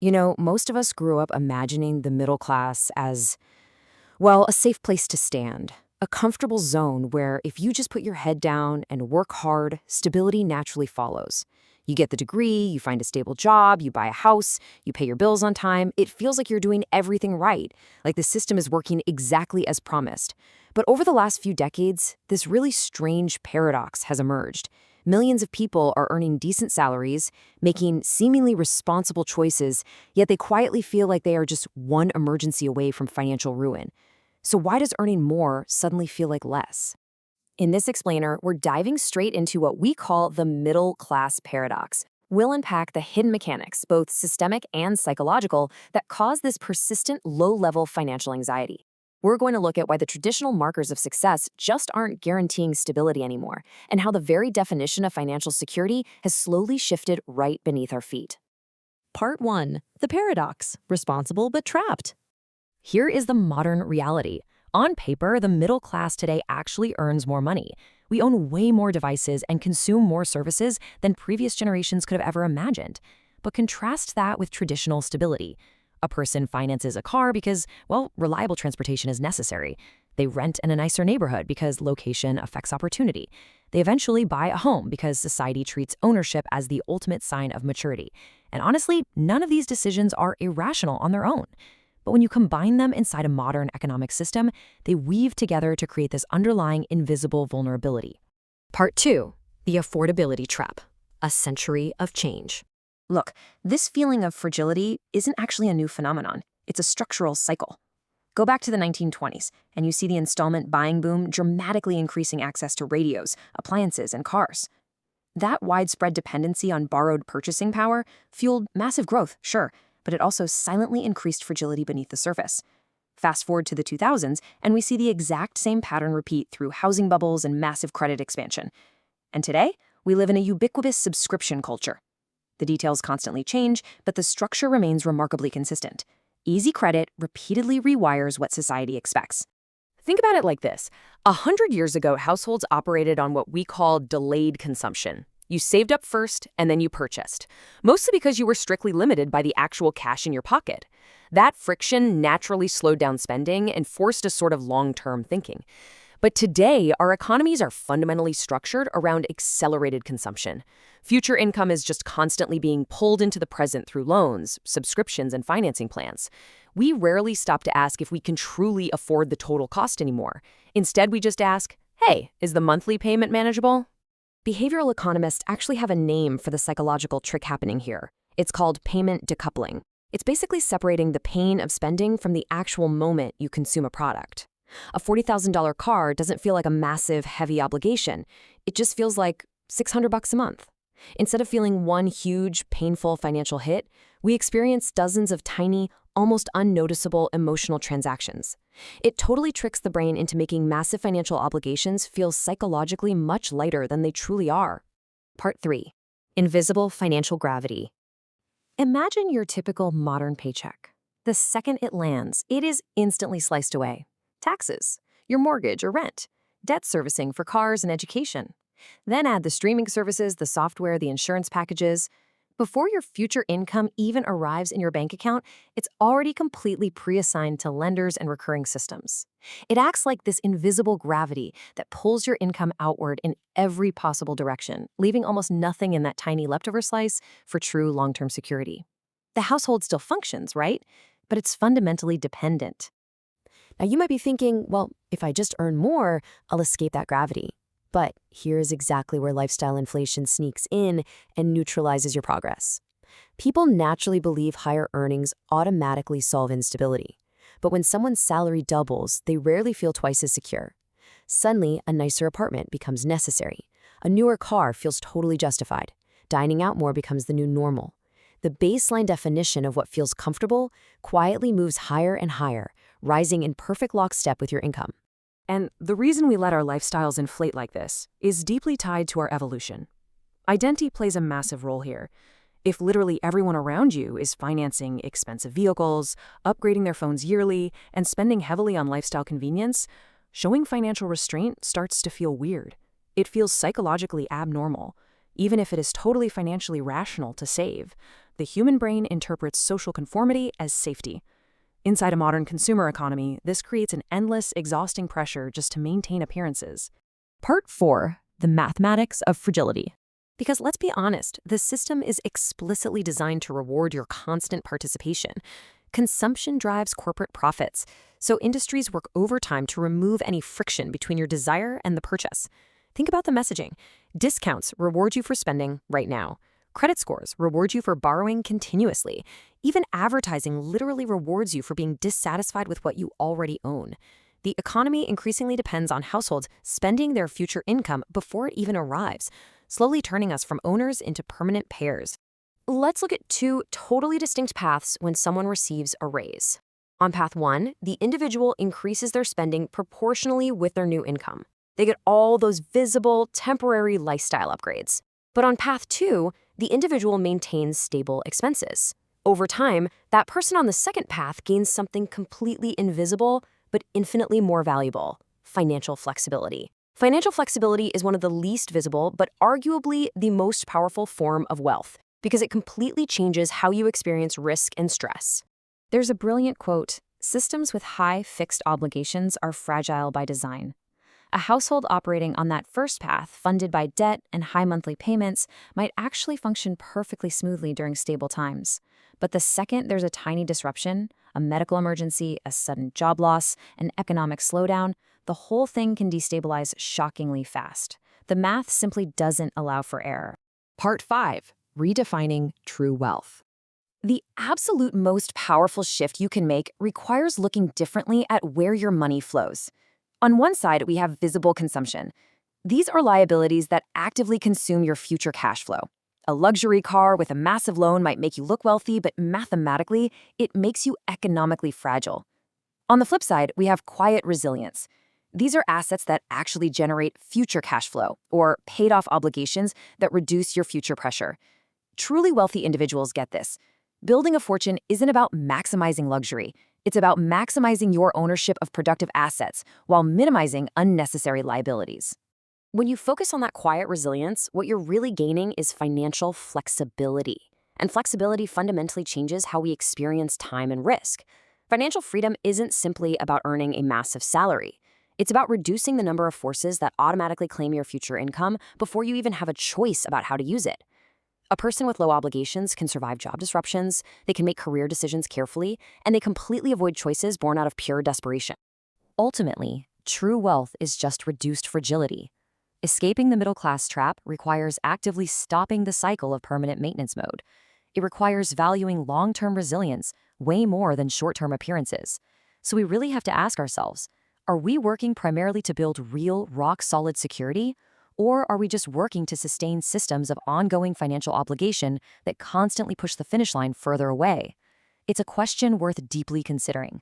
Most of us grew up imagining the middle class as, well, a safe place to stand, a comfortable zone where if you just put your head down and work hard, stability naturally follows. You get the degree, you find a stable job, you buy a house, you pay your bills on time. It feels like you're doing everything right, like the system is working exactly as promised. But over the last few decades, this really strange paradox has emerged. Millions of people are earning decent salaries, making seemingly responsible choices, yet they quietly feel like they are just one emergency away from financial ruin. So why does earning more suddenly feel like less? In this explainer, we're diving straight into what we call the middle class paradox. We'll unpack the hidden mechanics, both systemic and psychological, that cause this persistent low-level financial anxiety. We're going to look at why the traditional markers of success just aren't guaranteeing stability anymore, and how the very definition of financial security has slowly shifted right beneath our feet. Part 1. The Paradox. Responsible but trapped. Here is the modern reality. On paper, the middle class today actually earns more money. We own way more devices and consume more services than previous generations could have ever imagined. But contrast that with traditional stability. A person finances a car because, well, reliable transportation is necessary. They rent in a nicer neighborhood because location affects opportunity. They eventually buy a home because society treats ownership as the ultimate sign of maturity. And honestly, none of these decisions are irrational on their own. But when you combine them inside a modern economic system, they weave together to create this underlying invisible vulnerability. Part 2. The affordability trap. A century of change. Look, this feeling of fragility isn't actually a new phenomenon. It's a structural cycle. Go back to the 1920s, and you see the installment buying boom dramatically increasing access to radios, appliances, and cars. That widespread dependency on borrowed purchasing power fueled massive growth, sure, but it also silently increased fragility beneath the surface. Fast forward to the 2000s, and we see the exact same pattern repeat through housing bubbles and massive credit expansion. And today, we live in a ubiquitous subscription culture. The details constantly change, but the structure remains remarkably consistent. Easy credit repeatedly rewires what society expects. Think about it like this. 100 years ago, households operated on what we call delayed consumption. You saved up first, and then you purchased, mostly because you were strictly limited by the actual cash in your pocket. That friction naturally slowed down spending and forced a sort of long-term thinking. But today, our economies are fundamentally structured around accelerated consumption. Future income is just constantly being pulled into the present through loans, subscriptions, and financing plans. We rarely stop to ask if we can truly afford the total cost anymore. Instead, we just ask, hey, is the monthly payment manageable? Behavioral economists actually have a name for the psychological trick happening here. It's called payment decoupling. It's basically separating the pain of spending from the actual moment you consume a product. A $40,000 car doesn't feel like a massive, heavy obligation. It just feels like $600 a month. Instead of feeling one huge, painful financial hit, we experience dozens of tiny, almost unnoticeable emotional transactions. It totally tricks the brain into making massive financial obligations feel psychologically much lighter than they truly are. Part 3. Invisible financial gravity. Imagine your typical modern paycheck. The second it lands, it is instantly sliced away. Taxes, your mortgage or rent, debt servicing for cars and education. Then add the streaming services, the software, the insurance packages. Before your future income even arrives in your bank account, it's already completely pre-assigned to lenders and recurring systems. It acts like this invisible gravity that pulls your income outward in every possible direction, leaving almost nothing in that tiny leftover slice for true long-term security. The household still functions, right? But it's fundamentally dependent. Now, you might be thinking, well, if I just earn more, I'll escape that gravity. But here's exactly where lifestyle inflation sneaks in and neutralizes your progress. People naturally believe higher earnings automatically solve instability. But when someone's salary doubles, they rarely feel twice as secure. Suddenly, a nicer apartment becomes necessary. A newer car feels totally justified. Dining out more becomes the new normal. The baseline definition of what feels comfortable quietly moves higher and higher, rising in perfect lockstep with your income. And the reason we let our lifestyles inflate like this is deeply tied to our evolution. Identity plays a massive role here. If literally everyone around you is financing expensive vehicles, upgrading their phones yearly, and spending heavily on lifestyle convenience, showing financial restraint starts to feel weird. It feels psychologically abnormal, even if it is totally financially rational to save. The human brain interprets social conformity as safety. Inside a modern consumer economy, this creates an endless, exhausting pressure just to maintain appearances. Part 4. The mathematics of fragility. Because let's be honest, the system is explicitly designed to reward your constant participation. Consumption drives corporate profits, so industries work overtime to remove any friction between your desire and the purchase. Think about the messaging. Discounts reward you for spending right now. Credit scores reward you for borrowing continuously. Even advertising literally rewards you for being dissatisfied with what you already own. The economy increasingly depends on households spending their future income before it even arrives, slowly turning us from owners into permanent payers. Let's look at two totally distinct paths when someone receives a raise. On path 1, the individual increases their spending proportionally with their new income. They get all those visible, temporary lifestyle upgrades. But on path 2, the individual maintains stable expenses. Over time, that person on the second path gains something completely invisible but infinitely more valuable: financial flexibility. Financial flexibility is one of the least visible but arguably the most powerful form of wealth because it completely changes how you experience risk and stress. There's a brilliant quote: "Systems with high fixed obligations are fragile by design." A household operating on that first path, funded by debt and high monthly payments, might actually function perfectly smoothly during stable times. But the second there's a tiny disruption, a medical emergency, a sudden job loss, an economic slowdown, the whole thing can destabilize shockingly fast. The math simply doesn't allow for error. Part 5. Redefining true wealth. The absolute most powerful shift you can make requires looking differently at where your money flows. On one side, we have visible consumption. These are liabilities that actively consume your future cash flow. A luxury car with a massive loan might make you look wealthy, but mathematically, it makes you economically fragile. On the flip side, we have quiet resilience. These are assets that actually generate future cash flow, or paid-off obligations that reduce your future pressure. Truly wealthy individuals get this. Building a fortune isn't about maximizing luxury. It's about maximizing your ownership of productive assets while minimizing unnecessary liabilities. When you focus on that quiet resilience, what you're really gaining is financial flexibility. And flexibility fundamentally changes how we experience time and risk. Financial freedom isn't simply about earning a massive salary. It's about reducing the number of forces that automatically claim your future income before you even have a choice about how to use it. A person with low obligations can survive job disruptions, they can make career decisions carefully, and they completely avoid choices born out of pure desperation. Ultimately, true wealth is just reduced fragility. Escaping the middle-class trap requires actively stopping the cycle of permanent maintenance mode. It requires valuing long-term resilience way more than short-term appearances. So we really have to ask ourselves, are we working primarily to build real, rock-solid security? Or are we just working to sustain systems of ongoing financial obligation that constantly push the finish line further away? It's a question worth deeply considering.